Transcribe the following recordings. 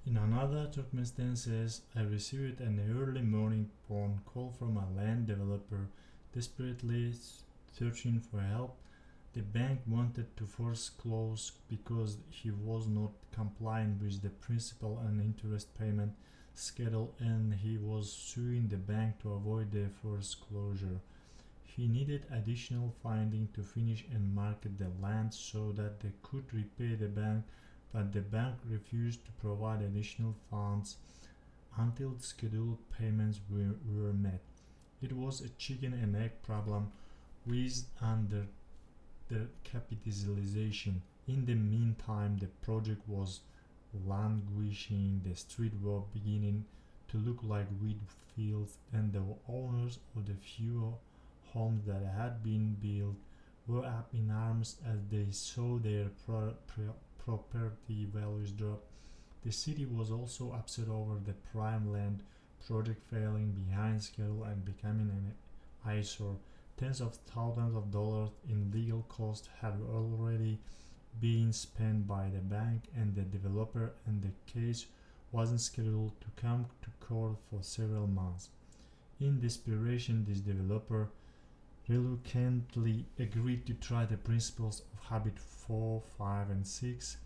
In another circumstances, I received an early morning phone call from a land developer desperately searching for help. The bank wanted to foreclose because he was not complying with the principal and interest payment schedule and he was suing the bank to avoid the foreclosure. He needed additional funding to finish and market the land so that they could repay the bank, but the bank refused to provide additional funds until scheduled payments were met. It was a chicken and egg problem with under the capitalization. In the meantime, the project was languishing, the street were beginning to look like wheat fields, and the owners of the few homes that had been built were up in arms as they saw their property values drop. The city was also upset over the prime land project failing behind schedule and becoming an eyesore. Tens of thousands of dollars in legal costs had already been spent by the bank and the developer, and the case wasn't scheduled to come to court for several months. In desperation, this developer reluctantly agreed to try the principles of Habit 4, 5, and 6.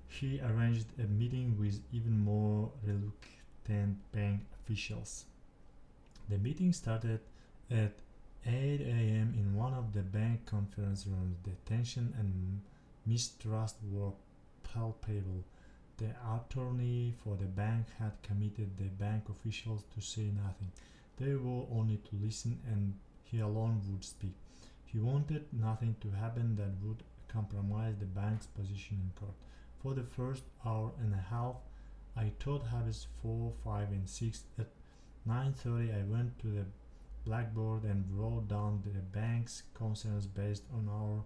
He arranged a meeting with even more reluctant bank officials. The meeting started at 8 a.m. in one of the bank conference rooms. The tension and mistrust were palpable. The attorney for the bank had committed the bank officials to say nothing. They were only to listen, and he alone would speak. He wanted nothing to happen that would compromise the bank's position in court. For the first hour and a half, I taught habits 4, 5, and 6. At 9:30, I went to the blackboard and wrote down the bank's concerns based on our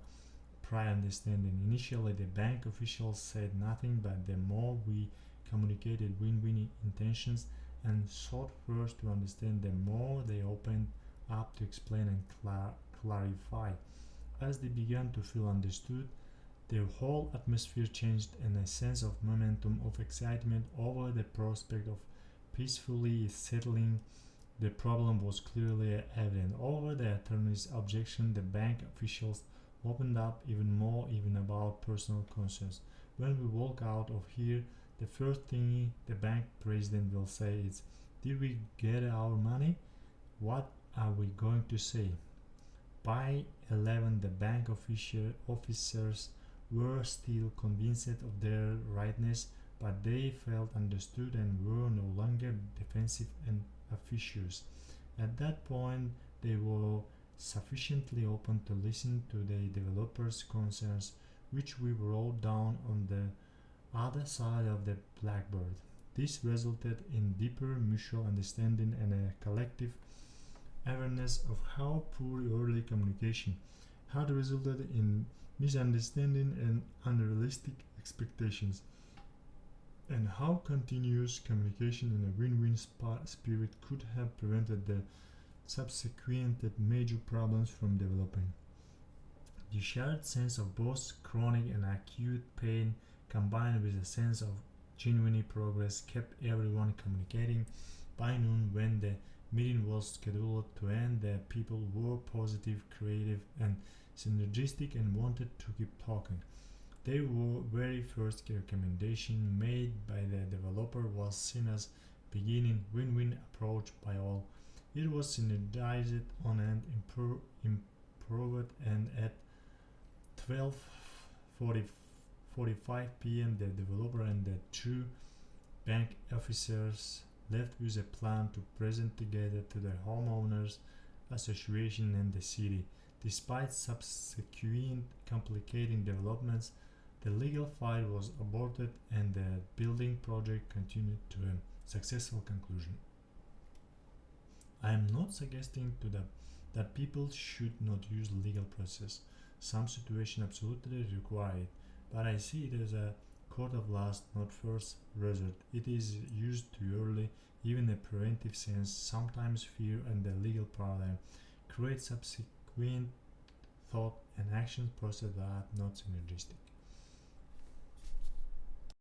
prior understanding. Initially, the bank officials said nothing, but the more we communicated win-win intentions and sought first to understand, the more they opened up to explain and clarify. As they began to feel understood, their whole atmosphere changed, and a sense of momentum, of excitement over the prospect of peacefully settling the problem was clearly evident. Over the attorney's objection, the bank officials opened up even more, even about personal concerns. When we walk out of here, the first thing the bank president will say is, "Did we get our money? What are we going to say?" By 11, the bank officers were still convinced of their rightness, but they felt understood and were no longer defensive and officious. At that point, they were sufficiently open to listen to the developers' concerns, which we wrote down on the other side of the blackboard. This resulted in deeper mutual understanding and a collective awareness of how poor early communication had resulted in misunderstanding and unrealistic expectations, and how continuous communication in a win-win spirit could have prevented the subsequent major problems from developing. The shared sense of both chronic and acute pain, combined with a sense of genuine progress, kept everyone communicating. By noon, when the meeting was scheduled to end, the people were positive, creative, and synergistic and wanted to keep talking. Their very first recommendation made by the developer was seen as beginning win-win approach by all. It was synergized on and improved, and at 12:45 p.m. the developer and the two bank officers left with a plan to present together to the homeowners association and the city. Despite subsequent complicating developments, the legal fight was aborted and the building project continued to a successful conclusion. I am not suggesting that people should not use legal process. Some situations absolutely require it, but I see it as a court of last, not first resort. It is used too early, even a preventive sense. Sometimes fear and the legal paradigm create subsequent thought and action process that are not synergistic.